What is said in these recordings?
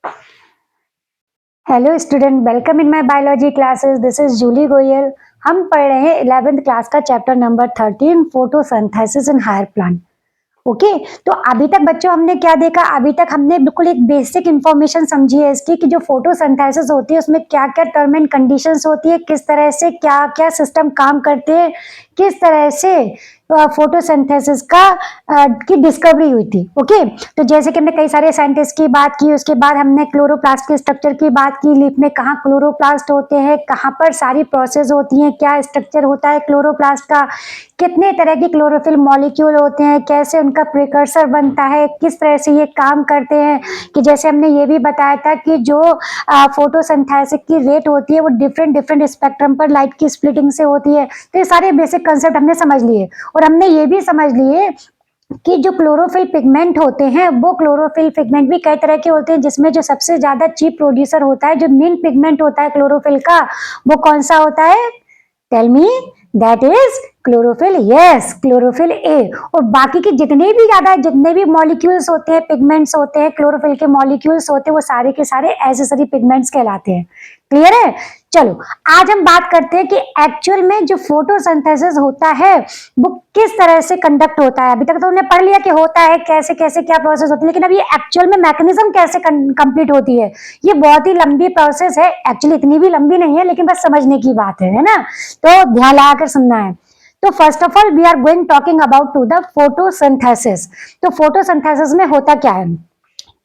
Hello student, welcome in my biology classes. This is Julie Goyal. हम पढ़ रहे हैं 11th क्लास का chapter number 13 photosynthesis in higher plant. Okay, तो अभी तक बच्चों हमने क्या देखा? अभी तक हमने बिल्कुल एक बेसिक इंफॉर्मेशन समझी है इसकी कि जो फोटोसिंथेसिस होती है उसमें क्या क्या टर्म एंड कंडीशंस होती है, किस तरह से क्या क्या सिस्टम काम करते हैं, किस तरह से फोटोसिंथेसिस की डिस्कवरी हुई थी। ओके, तो जैसे कि हमने कई सारे साइंटिस्ट की बात की, उसके बाद हमने क्लोरोप्लास्ट के स्ट्रक्चर की बात की, लीफ में कहाँ क्लोरोप्लास्ट होते हैं, कहाँ पर सारी प्रोसेस होती हैं, क्या स्ट्रक्चर होता है क्लोरोप्लास्ट का, कितने तरह के क्लोरोफिल मॉलिक्यूल होते हैं, कैसे उनका प्रिकर्सर बनता है, किस तरह से ये काम करते हैं। कि जैसे हमने ये भी बताया था कि जो फोटोसिंथेसिस की रेट होती है वो डिफरेंट डिफरेंट स्पेक्ट्रम पर लाइट की स्प्लिटिंग से होती है। तो ये सारे बेसिक कंसेप्ट हमने समझ लिए और हमने ये भी समझ लिए कि जो क्लोरोफिल पिगमेंट होते हैं वो क्लोरोफिल पिगमेंट भी कई तरह के होते हैं, जिसमें जो सबसे ज्यादा चीप प्रोड्यूसर होता है, जो मेन पिगमेंट होता है क्लोरोफिल का, वो कौन सा होता है? Tell me. That is chlorophyll. Yes, chlorophyll A. और बाकी के जितने भी मॉलिक्यूल्स होते हैं, पिगमेंट्स होते हैं, क्लोरोफिल के मॉलिक्यूल्स होते हैं, वो सारे के सारे एसेसरी पिगमेंट्स कहलाते हैं। क्लियर है? चलो, आज हम बात करते हैं कि एक्चुअल में जो फोटोसिंथेसिस होता है वो किस तरह से कंडक्ट होता है। अभी तक तो हमने पढ़ लिया कि होता है कैसे कैसे, क्या प्रोसेस होती है, लेकिन अब ये एक्चुअल में मैकेनिज्म कैसे कंप्लीट होती है, ये बहुत ही लंबी प्रोसेस है। एक्चुअली इतनी भी लंबी नहीं है, लेकिन बस समझने की बात है ना? तो ध्यान लगाकर सुनना है। तो first of all we are going talking about to the photosynthesis. तो फोटोसिंथेसिस में होता क्या है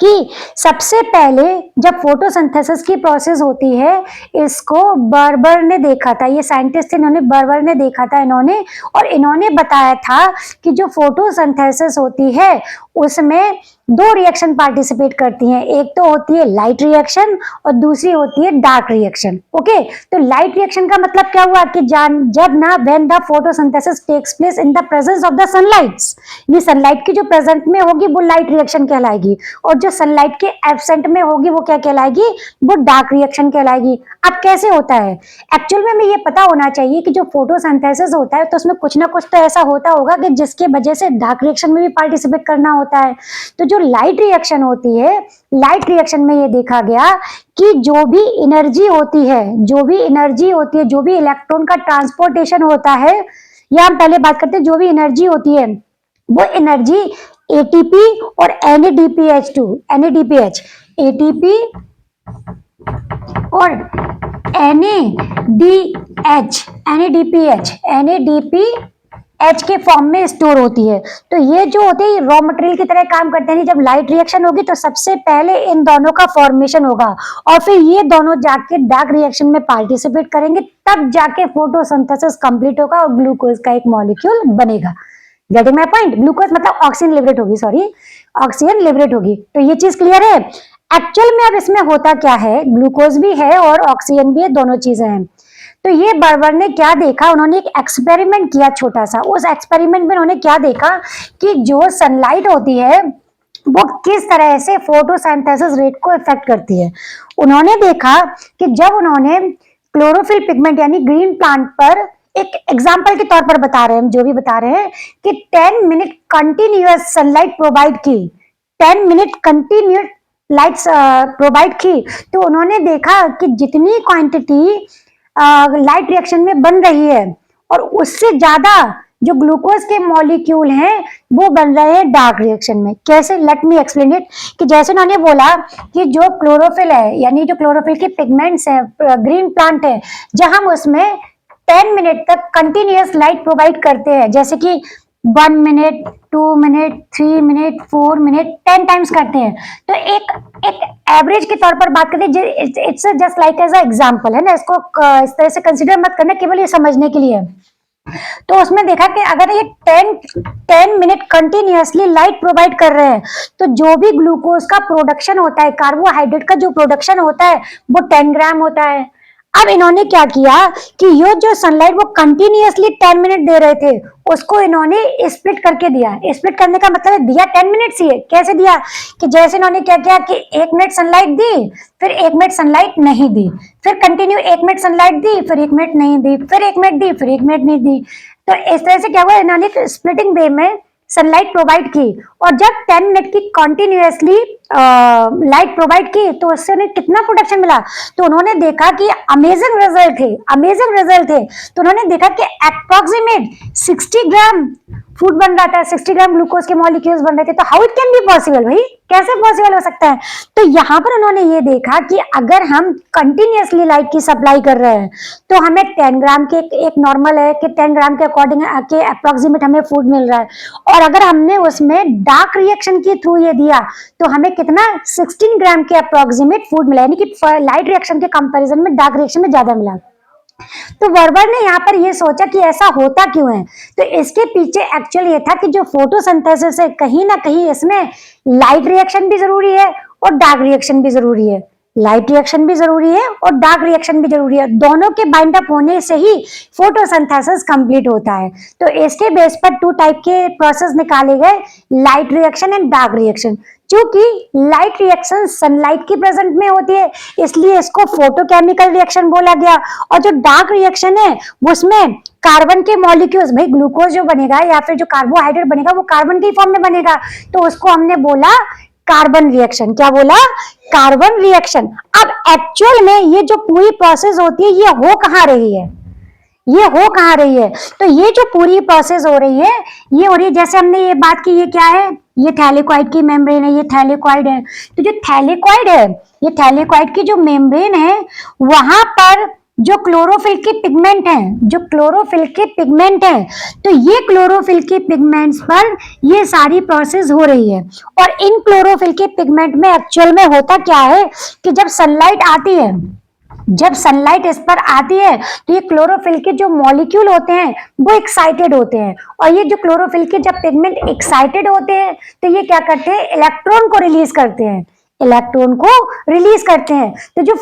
कि सबसे पहले जब फोटोसिंथेसिस की प्रोसेस होती है, इसको बर्बर ने देखा था, ये साइंटिस्ट थे, इन्होंने बर्बर ने देखा था और इन्होंने बताया था कि जो फोटोसिंथेसिस होती है उसमें दो रिएक्शन पार्टिसिपेट करती हैं। एक तो होती है लाइट रिएक्शन और दूसरी होती है डार्क रिएक्शन। ओके, तो लाइट रिएक्शन का मतलब क्या हुआ कि जब ना when the photosynthesis takes place in the presence of the sunlights, ये सनलाइट की जो प्रेजेंट में होगी वो लाइट रिएक्शन कहलाएगी, और जो सनलाइट के एब्सेंट में होगी वो क्या कहलाएगी? वो डार्क रिएक्शन कहलाएगी। अब कैसे होता है? एक्चुअल में हमें ये पता होना चाहिए कि जो फोटोसिंथेसिस होता है तो उसमें कुछ ना कुछ तो ऐसा होता होगा कि जिसके वजह से डार्क रिएक्शन में भी पार्टिसिपेट करना होता है। तो जो लाइट रिएक्शन होती है, लाइट रिएक्शन में ये देखा गया कि जो भी एनर्जी होती है, जो भी इलेक्ट्रॉन का ट्रांसपोर्टेशन होता है, या हम पहले बात करते हैं जो भी एनर्जी होती है, वो एनर्जी एटीपी और NADPH2, NADPH, एटीपी और NADPH के फॉर्म में स्टोर होती है। तो ये जो होते हैं रॉ मटेरियल की तरह काम करते हैं। जब लाइट रिएक्शन होगी तो सबसे पहले इन दोनों का फॉर्मेशन होगा और फिर ये दोनों जाके डार्क रिएक्शन में पार्टिसिपेट करेंगे, तब जाके फोटोसिंथेसिस कंप्लीट होगा और ग्लूकोज का एक मॉलिक्यूल बनेगा। Getting my point? ग्लूकोज मतलब ऑक्सीजन लिबरेट होगी, ऑक्सीजन लिबरेट होगी। तो ये चीज क्लियर है? एक्चुअल में अब इसमें होता क्या है, ग्लूकोज भी है और ऑक्सीजन भी है, दोनों चीजें हैं। तो ये बर्बर ने क्या देखा, उन्होंने एक एक्सपेरिमेंट किया छोटा सा। उस एक्सपेरिमेंट में उन्होंने क्या देखा कि जो सनलाइट होती है वो किस तरह से फोटोसिंथेसिस रेट को इफेक्ट करती है। उन्होंने देखा कि जब उन्होंने क्लोरोफिल पिगमेंट यानी ग्रीन प्लांट पर, एक एग्जाम्पल के तौर पर बता रहे हैं, जो भी बता रहे हैं कि 10 मिनट कंटिन्यूअस सनलाइट प्रोवाइड की, 10 मिनट कंटिन्यूअस लाइट्स प्रोवाइड की, तो उन्होंने देखा कि जितनी क्वांटिटी लाइट रिएक्शन में बन रही है और उससे ज्यादा जो ग्लूकोज के मॉलिक्यूल हैं वो बन रहे हैं डार्क रिएक्शन में। कैसे? Let me explain it. कि जैसे उन्होंने बोला कि जो क्लोरोफिल है, यानी जो क्लोरोफिल के पिगमेंट्स हैं, ग्रीन प्लांट है, जहां हम उसमें 10 मिनट तक कंटिन्यूअस लाइट प्रोवाइड करते हैं, जैसे कि 1 minute, 2 minute, 3 minute, 4 minute, 10 times करते हैं। तो एक एवरेज के तौर पर बात करते हैं, it's just like as a example, है ना? इसको इस तरह से कंसीडर मत करना, केवल ये समझने के लिए। तो उसमें देखा कि अगर ये 10 मिनट कंटिन्यूअसली लाइट प्रोवाइड कर रहे हैं तो जो भी ग्लूकोज का प्रोडक्शन होता है, कार्बोहाइड्रेट का जो प्रोडक्शन होता है, वो 10 ग्राम होता है। अब इन्होंने क्या किया कि ये जो सनलाइट वो कंटिन्यूअसली 10 मिनट दे रहे थे, उसको इन्होंने स्प्लिट करके दिया। स्प्लिट करने का मतलब दिया 10 मिनट ही है। कैसे दिया? कि जैसे इन्होंने क्या किया कि 1 मिनट सनलाइट दी, फिर 1 मिनट सनलाइट नहीं दी, फिर कंटिन्यू 1 मिनट सनलाइट दी, फिर 1 मिनट नहीं दी, फिर 1 मिनट दी, फिर 1 मिनट नहीं दी। तो इस तरह से क्या हुआ, इन्होंने स्प्लिटिंग वे में सनलाइट प्रोवाइड की, और जब 10 मिनट की कंटिन्यूअसली लाइट प्रोवाइड की तो उससे उन्हें कितना प्रोडक्शन मिला, तो उन्होंने देखा कि अमेजिंग रिजल्ट थे, अमेजिंग रिजल्ट थे। तो उन्होंने देखा कि अप्रोक्सीमेट 60 ग्राम फूड बन रहा था, 60 ग्राम ग्लूकोज के मॉलिक्यूल्स बन रहे थे। तो how it can be possible, भाई कैसे पॉसिबल हो सकता है? तो यहाँ पर उन्होंने ये देखा कि अगर हम कंटिन्यूअसली लाइट की सप्लाई कर रहे हैं तो हमें 10 ग्राम के एक नॉर्मल है कि 10 ग्राम के अकॉर्डिंग के अप्रोक्सीमेट हमें फूड मिल रहा है, और अगर हमने उसमें डार्क रिएक्शन के थ्रू ये दिया तो हमें कितना 16 ग्राम के अप्रोक्सीमेट फूड मिला, यानी कि लाइट रिएक्शन के कंपैरिजन में डार्क रिएक्शन में ज्यादा मिला। तो वर्बर ने यहाँ पर ये सोचा कि ऐसा होता क्यों है। तो इसके पीछे एक्चुअली ये था कि जो फोटोसिंथेसिस है कहीं ना कहीं इसमें लाइट रिएक्शन भी जरूरी है और डार्क रिएक्शन भी जरूरी है, लाइट रिएक्शन भी जरूरी है और डार्क रिएक्शन भी जरूरी है। दोनों के बाइंड अप होने से ही फोटोसिंथेसिस कंप्लीट होता है। तो इसके बेस पर 2 टाइप के प्रोसेस निकाले गए, light reaction and dark reaction. क्योंकि लाइट रिएक्शन सनलाइट की प्रेजेंट में होती है इसलिए इसको फोटोकेमिकल रिएक्शन बोला गया, और जो डार्क रिएक्शन है उसमें कार्बन के मॉलिक्यूल्स, भाई ग्लूकोज जो बनेगा या फिर जो कार्बोहाइड्रेट बनेगा वो कार्बन के फॉर्म में बनेगा, तो उसको हमने बोला कार्बन रिएक्शन। क्या बोला? Carbon reaction. अब एक्चुअल में ये जो पूरी प्रोसेस होती है ये हो कहाँ रही है, ये हो कहाँ रही है? तो ये जो पूरी प्रोसेस हो रही है ये हो रही है, जैसे हमने ये बात की, ये क्या है, ये थैलेकॉइड की मेम्ब्रेन है, ये थैलेकॉइड है। तो जो थैलेकॉइड है, ये थैलेकॉइड की जो मेम्ब्रेन है वहां पर जो क्लोरोफिल के पिगमेंट हैं, जो क्लोरोफिल के पिगमेंट हैं, तो ये क्लोरोफिल के पिगमेंट्स पर ये सारी प्रोसेस हो रही है। और इन क्लोरोफिल के पिगमेंट में एक्चुअल में होता क्या है कि जब सनलाइट आती है, जब सनलाइट इस पर आती है तो ये क्लोरोफिल के जो मॉलिक्यूल होते हैं वो एक्साइटेड होते हैं, और ये जो क्लोरोफिल के जब पिगमेंट एक्साइटेड होते हैं तो ये क्या करते हैं, इलेक्ट्रॉन को रिलीज करते हैं, इलेक्ट्रॉन को रिलीज करते हैं। तो जो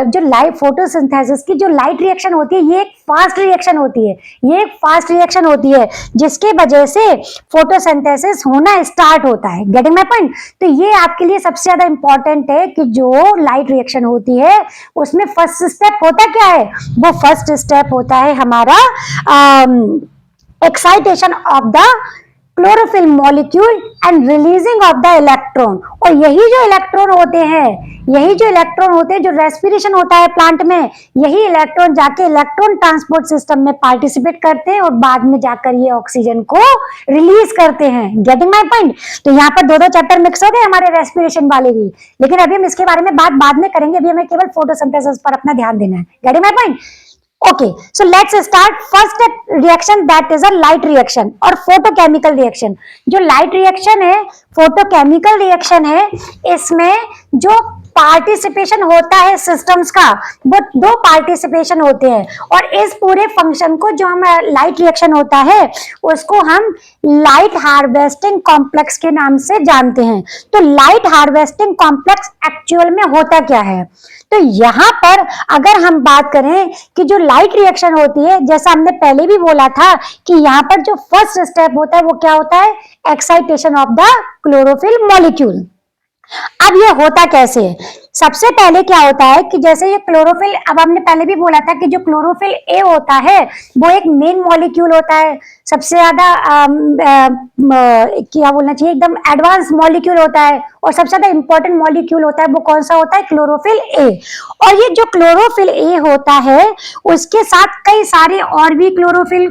जो लाइट फोटोसिंथेसिस की जो लाइट रिएक्शन होती है ये एक फास्ट रिएक्शन होती है, ये एक फास्ट रिएक्शन होती है जिसके वजह से फोटोसिंथेसिस होना स्टार्ट होता है। Getting my point? तो ये आपके लिए सबसे ज्यादा इंपॉर्टेंट है कि जो लाइट रिएक्शन होती है उसमें फर्स्ट स्टेप होता क्या है, वो फर्स्ट स्टेप होता है हमारा excitation of the chlorophyll molecule and releasing of the electron. और यही जो इलेक्ट्रॉन होते हैं, यही जो इलेक्ट्रॉन होते हैं, जो रेस्पिरेशन होता है प्लांट में, यही इलेक्ट्रॉन जाके इलेक्ट्रॉन ट्रांसपोर्ट सिस्टम में पार्टिसिपेट करते हैं और बाद में जाकर ये ऑक्सीजन को रिलीज करते हैं। Getting my point? तो यहाँ पर 2 चैप्टर मिक्स हो गए हमारे रेस्पिरेशन वाले भी, लेकिन अभी हम इसके बारे में बात बाद में करेंगे, अभी हमें केवल फोटोसिंथेसिस पर अपना ध्यान देना है। Getting my point? Okay, so let's start first reaction, that is a light reaction और photochemical reaction। जो light reaction है, photochemical reaction है, इसमें जो पार्टिसिपेशन होता है सिस्टम्स का वो 2 पार्टिसिपेशन होते हैं, और इस पूरे फंक्शन को जो हम लाइट रिएक्शन होता है उसको हम लाइट हार्वेस्टिंग कॉम्प्लेक्स के नाम से जानते हैं। तो लाइट हार्वेस्टिंग कॉम्प्लेक्स एक्चुअल में होता क्या है? तो यहाँ पर अगर हम बात करें कि जो लाइट रिएक्शन होती है, जैसा हमने पहले भी बोला था कि यहाँ पर जो फर्स्ट स्टेप होता है वो क्या होता है, excitation of the chlorophyll molecule. अब ये होता कैसे है? सबसे पहले क्या होता है कि जैसे ये क्लोरोफिल, अब हमने पहले भी बोला था कि जो क्लोरोफिल ए होता है वो एक मेन मॉलिक्यूल होता है, सबसे ज्यादा क्या बोलना चाहिए, एकदम एडवांस मॉलिक्यूल होता है, और सबसे ज्यादा इंपॉर्टेंट मॉलिक्यूल होता है, वो कौन सा होता है, क्लोरोफिल ए। और ये जो क्लोरोफिल ए होता है उसके साथ कई सारे और भी क्लोरोफिल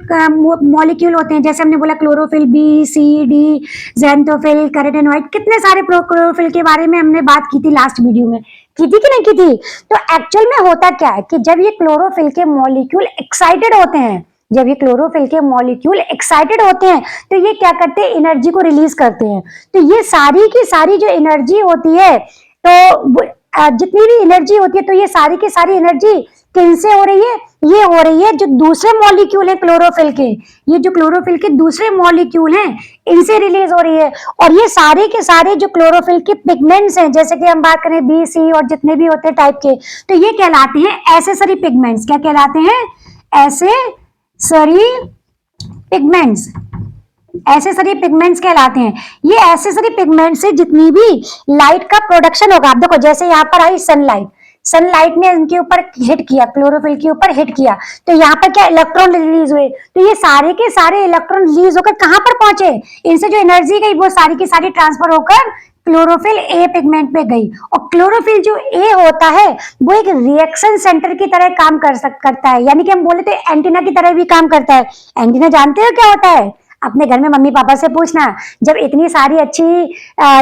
मॉलिक्यूल होते हैं, जैसे हमने बोला क्लोरोफिल बी, सी, डी, ज़ैंथोफिल, कैरोटेनॉइड, कितने सारे क्लोरोफिल के बारे में हमने बात की थी लास्ट वीडियो में, की थी कि नहीं की थी? तो एक्चुअल में होता क्या है कि जब ये क्लोरोफिल के मॉलिक्यूल एक्साइटेड होते हैं, जब ये क्लोरोफिल के मॉलिक्यूल एक्साइटेड होते हैं तो ये क्या करते हैं, एनर्जी को रिलीज करते हैं। तो ये सारी की सारी जो एनर्जी होती है, तो जितनी भी एनर्जी होती है, तो ये सारी की सारी एनर्जी किनसे हो रही है, ये हो रही है जो दूसरे मॉलिक्यूल है क्लोरोफिल के, ये जो क्लोरोफिल के दूसरे मॉलिक्यूल हैं इनसे रिलीज हो रही है। और ये सारे के सारे जो क्लोरोफिल के पिगमेंट्स हैं, जैसे कि हम बात करें बी, सी और जितने भी होते हैं टाइप के, तो ये कहलाते हैं एसेसरी पिगमेंट्स। क्या कहलाते हैं? एसेसरी पिगमेंट्स, एसेसरी पिगमेंट्स कहलाते हैं। ये एसेसरी पिगमेंट से जितनी भी लाइट का प्रोडक्शन होगा, आप देखो जैसे यहाँ पर आई सनलाइट, सनलाइट ने इनके ऊपर हिट किया, क्लोरोफिल के ऊपर हिट किया, तो यहाँ पर क्या इलेक्ट्रॉन रिलीज हुए, तो ये सारे के सारे इलेक्ट्रॉन रिलीज होकर कहाँ पर पहुंचे, इनसे जो एनर्जी गई वो सारी की सारी ट्रांसफर होकर क्लोरोफिल ए पिगमेंट पे गई। और क्लोरोफिल जो ए होता है वो एक रिएक्शन सेंटर की तरह काम करता है, यानी कि हम बोले तो एंटीना की तरह भी काम करता है। एंटीना जानते हो क्या होता है, अपने घर में मम्मी पापा से पूछना, जब इतनी सारी अच्छी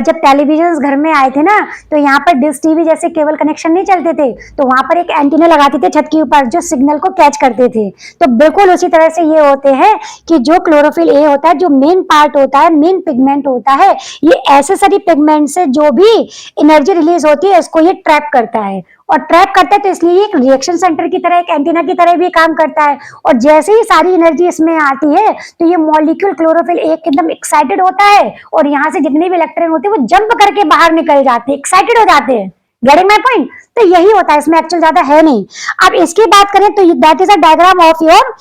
जब टेलीविजन घर में आए थे ना, तो यहाँ पर डिश टीवी जैसे केबल कनेक्शन नहीं चलते थे, तो वहां पर एक एंटीना लगाते थे छत के ऊपर जो सिग्नल को कैच करते थे। तो बिल्कुल उसी तरह से ये होते हैं कि जो क्लोरोफिल ए होता है, जो मेन पार्ट होता है, मेन पिगमेंट होता है, ये एसेसरी पिगमेंट से जो भी एनर्जी रिलीज होती है इसको ये ट्रैप करता है। और ट्रैप करता है तो इसलिए एक रिएक्शन सेंटर की तरह, एक एंटीना की तरह भी काम करता है। और जैसे ही सारी एनर्जी इसमें आती है तो ये मॉलिक्यूल क्लोरोफिल एकदम एक्साइटेड होता है, और यहाँ से जितने भी इलेक्ट्रॉन होते हैं वो जंप करके बाहर निकल जाते हैं, एक्साइटेड हो जाते हैं। Getting my point? तो यही होता है, इसमें एक्चुअल ज्यादा है नहीं। अब इसकी बात करें तो that is a diagram of your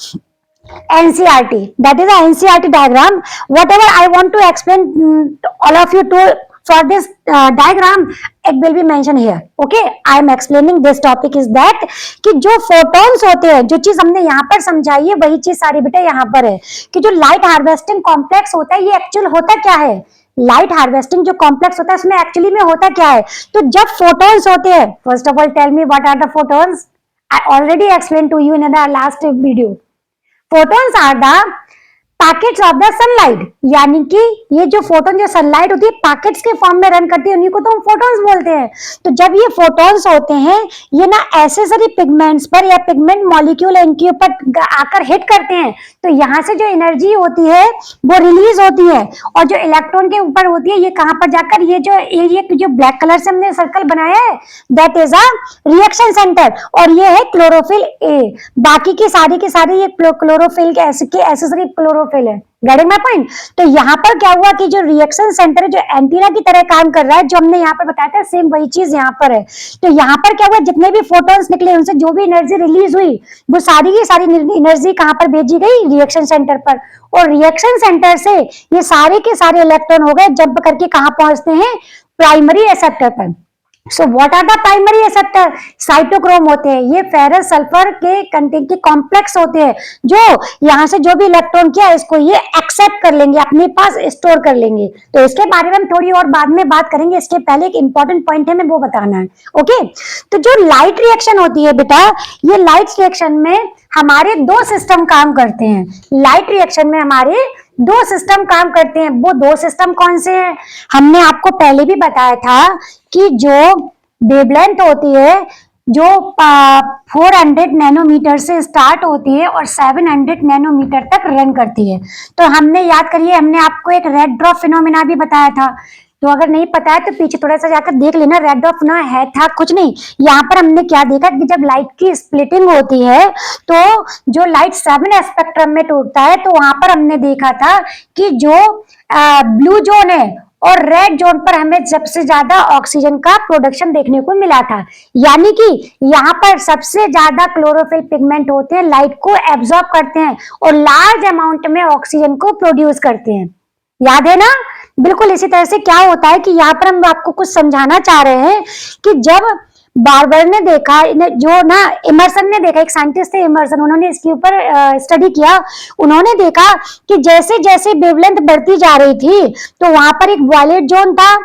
NCERT. That is a NCERT diagram. Whatever I want to explain all of you to for this diagram, it will be mentioned here. Okay, I am explaining this topic is that कि जो photons होते हैं, जो चीज हमने यहाँ पर समझाई है वही चीज सारी बेटा यहाँ पर है कि जो लाइट हार्वेस्टिंग कॉम्प्लेक्स होता है ये एक्चुअल होता क्या है। लाइट हार्वेस्टिंग जो कॉम्प्लेक्स होता है उसमें एक्चुअली में होता क्या है, तो जब फोटोन्स होते हैं, first of all tell me what are the photons. I already explain to you in the last video. Photons are the packets of the sunlight, यानी कि ये जो फोटोन जो सनलाइट होती है पैकेट्स के फॉर्म में रन करती है, उन्हीं को तो हम फोटोन्स बोलते हैं। तो जब ये फोटोन्स होते हैं ये ना एसेसरी पिगमेंट्स पर या पिगमेंट मॉलिक्यूल इनके ऊपर आकर हिट करते हैं, तो यहाँ से जो एनर्जी होती है वो रिलीज होती है, और जो इलेक्ट्रॉन के ऊपर होती है ये कहाँ पर जाकर ये जो ब्लैक कलर से हमने सर्कल बनाया है that is a reaction centre, और ये है क्लोरोफिल ए। बाकी की सारी ये क्लोरोफिल के एसेसरी क्लोरोफिल है। Getting my point? तो यहाँ पर क्या हुआ कि जो रिएक्शन सेंटर है जो एंटीना की तरह काम कर रहा है, जो हमने यहाँ पर बताया था सेम वही चीज यहाँ पर है। तो यहाँ पर क्या हुआ, जितने भी फोटोन्स निकले उनसे जो भी एनर्जी रिलीज हुई वो सारी की सारी एनर्जी कहाँ पर भेजी गई, रिएक्शन सेंटर पर, और रिएक्शन सेंटर से ये सारे के सारे इलेक्ट्रॉन हो गए जंप करके कहाँ पहुंचते हैं, प्राइमरी एक्सेप्टर पर। So what are the primary acceptor? Cytochrome होते हैं, ये फेरस सल्फर के कंटेंट के कॉम्प्लेक्स होते हैं जो यहाँ से जो भी इलेक्ट्रॉन किया इसको ये एक्सेप्ट कर लेंगे, अपने पास स्टोर कर लेंगे। तो इसके बारे में हम थोड़ी और बाद में बात करेंगे, इसके पहले एक इंपॉर्टेंट पॉइंट है मैं वो बताना है। ओके, तो जो लाइट रिएक्शन होती है बेटा, ये लाइट रिएक्शन में हमारे दो सिस्टम काम करते हैं। लाइट रिएक्शन में हमारे दो सिस्टम काम करते हैं। वो दो सिस्टम कौन से हैं? हमने आपको पहले भी बताया था कि जो वेवलेंथ होती है जो 400 नैनोमीटर से स्टार्ट होती है और 700 नैनोमीटर तक रन करती है। तो हमने याद करिए, हमने आपको एक रेड ड्रॉप फिनोमेना भी बताया था, तो अगर नहीं पता है तो पीछे थोड़ा सा जाकर देख लेना। रेड ड्रॉप ना है था कुछ नहीं, यहाँ पर हमने क्या देखा कि जब लाइट की स्प्लिटिंग होती है तो जो लाइट 7 स्पेक्ट्रम में टूटता है, तो वहां पर हमने देखा था कि जो ब्लू जोन है और रेड जोन पर हमें सबसे ज्यादा ऑक्सीजन का प्रोडक्शन देखने को मिला था, यानी कि यहाँ पर सबसे ज्यादा क्लोरोफिल पिगमेंट होते हैं, लाइट को एब्जॉर्ब करते हैं और लार्ज अमाउंट में ऑक्सीजन को प्रोड्यूस करते हैं। याद है ना? बिल्कुल इसी तरह से क्या होता है कि यहाँ पर हम आपको कुछ समझाना चाह रहे हैं कि जब बार्बर ने देखा, जो ना इमर्सन ने देखा, एक साइंटिस्ट थे इमर्सन, उन्होंने इसके ऊपर स्टडी किया। उन्होंने देखा कि जैसे जैसे वेवलेंथ बढ़ती जा रही थी तो वहां पर एक वायलेट जोन था,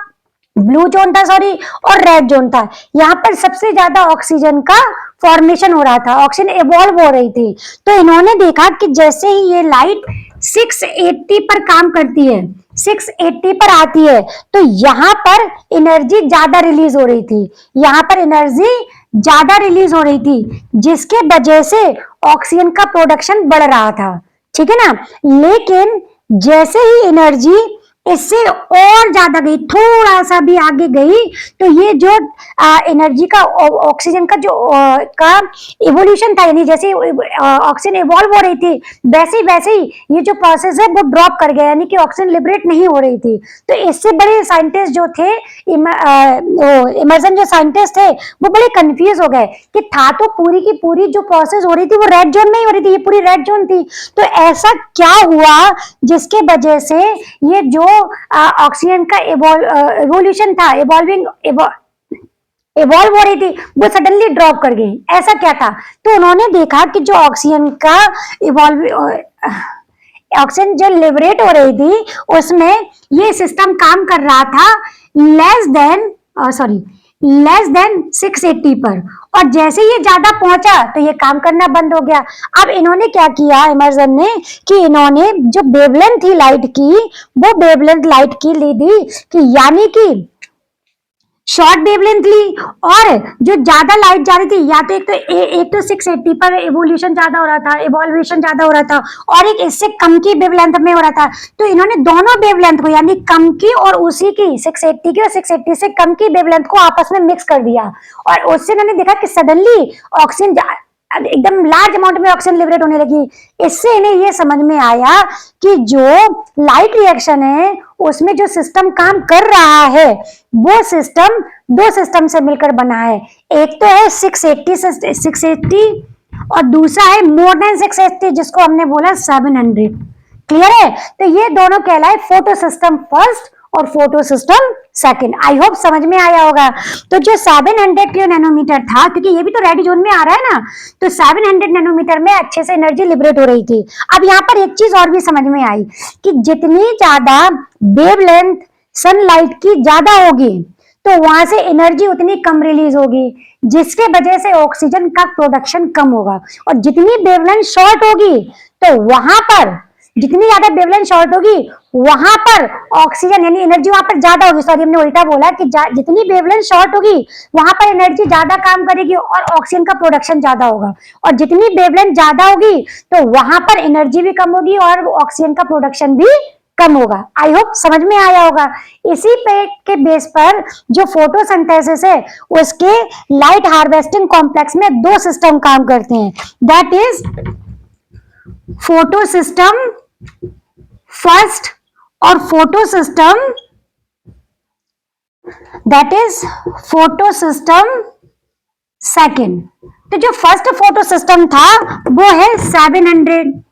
ब्लू जोन था सॉरी, और रेड जोन था। यहाँ पर सबसे ज्यादा ऑक्सीजन का फॉर्मेशन हो रहा था, ऑक्सीजन इवॉल्व हो रही थी। तो इन्होंने देखा कि जैसे ही ये लाइट 680 पर काम करती है, 680 पर आती है, तो यहाँ पर एनर्जी ज्यादा रिलीज हो रही थी, यहाँ पर एनर्जी ज्यादा रिलीज हो रही थी, जिसके वजह से ऑक्सीजन का प्रोडक्शन बढ़ रहा था। ठीक है ना? लेकिन जैसे ही एनर्जी इससे और ज्यादा गई, थोड़ा सा भी आगे गई, तो ये जो एनर्जी का ऑक्सीजन का जो का इवोल्यूशन था, यानी जैसे ऑक्सीजन इवॉल्व हो रही थी वैसे वैसे ही ये जो प्रोसेस है वो ड्रॉप कर गया, यानी कि ऑक्सीजन लिबरेट नहीं हो रही थी। तो इससे बड़े साइंटिस्ट जो थे, इमर्सन जो साइंटिस्ट थे, वो बड़े कंफ्यूज हो गए कि था तो पूरी की पूरी जो प्रोसेस हो रही थी वो रेड जोन में ही हो रही थी, ये पूरी रेड जोन थी, तो ऐसा क्या हुआ जिसके वजह से ये जो ऑक्सीजन का इवोल्यूशन था, इवॉल्व हो रही थी, वो सडनली ड्रॉप कर गई। ऐसा क्या था? तो उन्होंने देखा कि जो ऑक्सीजन का इवॉल्व ऑक्सीजन जो लिबरेट हो रही थी उसमें ये सिस्टम काम कर रहा था लेस देन 680 पर, और जैसे ये ज्यादा पहुंचा तो ये काम करना बंद हो गया। अब इन्होंने क्या किया इमर्सन ने कि इन्होंने जो वेवलेंथ थी लाइट की, वो वेवलेंथ लाइट की ली दी कि यानी कि शॉर्ट वेवलेंथ ली, और जो ज्यादा लाइट जा रही थी या तो एक तो 680 पर एवोल्यूशन ज्यादा हो रहा था, इवोल्यूशन ज्यादा हो रहा था, और एक इससे कम की वेवलेंथ में हो रहा था। तो इन्होंने दोनों वेवलेंथ को यानी कम की और उसी की 680 की और 680 से कम की वेवलेंथ को आपस में मिक्स कर दिया, और उससे इन्होंने देखा कि सडनली ऑक्सीजन एकदम लार्ज अमाउंट में ऑक्सीजन लिबरेट होने लगी। इससे इन्हें ये समझ में आया कि जो लाइट रिएक्शन है उसमें जो सिस्टम काम कर रहा है वो सिस्टम दो सिस्टम से मिलकर बना है। एक तो है 680 और दूसरा है मोर देन 680 जिसको हमने बोला 700। क्लियर है? तो ये दोनों कहलाए फोटो सिस्टम फर्स्ट और photo system second. I hope समझ में आया होगा। तो जो 700 किलो नैनोमीटर था, क्योंकि ये भी तो रेड जोन में आ रहा है ना, तो 700 नैनोमीटर में अच्छे से एनर्जी लिबरेट हो रही थी। अब यहाँ पर एक चीज और भी समझ में आई कि जितनी ज्यादा वेवलेंथ सनलाइट की ज्यादा होगी तो वहां से एनर्जी उतनी कम रिलीज होगी, जिसके वजह से ऑक्सीजन का प्रोडक्शन कम होगा। और जितनी वेवलेंथ शॉर्ट होगी तो वहां पर जितनी ज्यादा वेवलेंथ शॉर्ट होगी वहां पर ऑक्सीजन यानी एनर्जी वहां पर ज्यादा होगी। सॉरी, हमने उल्टा बोला कि जितनी वेवलेंथ शॉर्ट होगी वहां पर एनर्जी ज्यादा काम करेगी और ऑक्सीजन का प्रोडक्शन ज्यादा होगा, और जितनी वेवलेंथ ज्यादा होगी तो वहां पर एनर्जी भी कम होगी और ऑक्सीजन का प्रोडक्शन भी कम होगा। आई होप समझ में आया होगा। इसी पे के बेस पर जो फोटोसिंथेसिस है उसके लाइट हार्वेस्टिंग कॉम्प्लेक्स में दो सिस्टम काम करते हैं, that is photo system first और photo system that is photo system second. तो जो फर्स्ट फोटो सिस्टम था वो है 700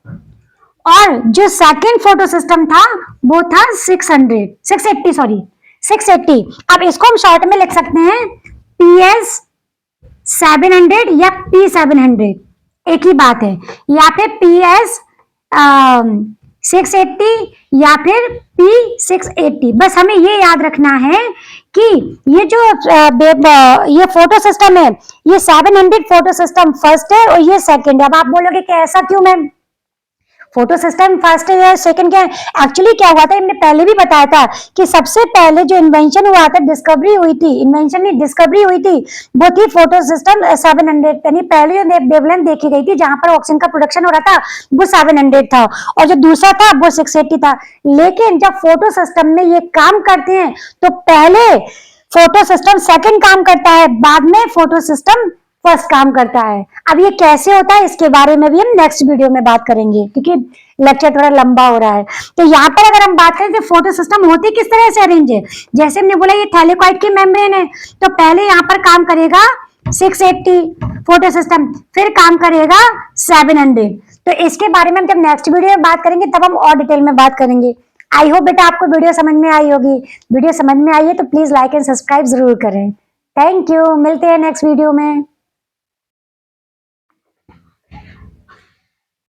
और जो सेकंड फोटो सिस्टम था वो था 680। अब इसको हम शॉर्ट में लिख सकते हैं PS 700 या P700, एक ही बात है, या फिर PS 680 या फिर P680। बस हमें ये याद रखना है कि ये जो ये फोटो सिस्टम है ये 700 फोटो सिस्टम फर्स्ट है और ये सेकंड है। अब आप बोलोगे कि ऐसा क्यों मैम, फोटो सिस्टम फर्स्ट है सेकंड क्या है? एक्चुअली क्या हुआ था, हमने पहले भी बताया था कि सबसे पहले जो इन्वेंशन हुआ था, डिस्कवरी हुई थी, इन्वेंशन नहीं डिस्कवरी हुई थी, वो थी फोटो सिस्टम 700। यानी पहले जो वेवलेंथ देखी गई थी जहां पर ऑक्सीजन का प्रोडक्शन हो रहा था वो 700 था और जो दूसरा था वो 680 था। लेकिन जब फोटो सिस्टम में ये काम करते हैं तो पहले फोटो सिस्टम सेकंड काम करता है, बाद में फोटो सिस्टम फर्स्ट काम करता है। अब ये कैसे होता है इसके बारे में भी हम नेक्स्ट वीडियो में बात करेंगे क्योंकि लेक्चर थोड़ा लंबा हो रहा है। तो यहाँ पर अगर हम बात करें तो फोटो सिस्टम होती किस तरह से अरेंज है, जैसे हमने बोला ये थैलेकॉइड की मेम्ब्रेन है, तो पहले यहाँ पर काम करेगा 680 फोटो सिस्टम, फिर काम करेगा 700। तो इसके बारे में हम जब नेक्स्ट वीडियो में बात करेंगे तब हम और डिटेल में बात करेंगे। आई होप बेटा आपको वीडियो समझ में आई होगी। वीडियो समझ में आई है तो प्लीज लाइक एंड सब्सक्राइब जरूर करें। थैंक यू, मिलते हैं नेक्स्ट वीडियो में।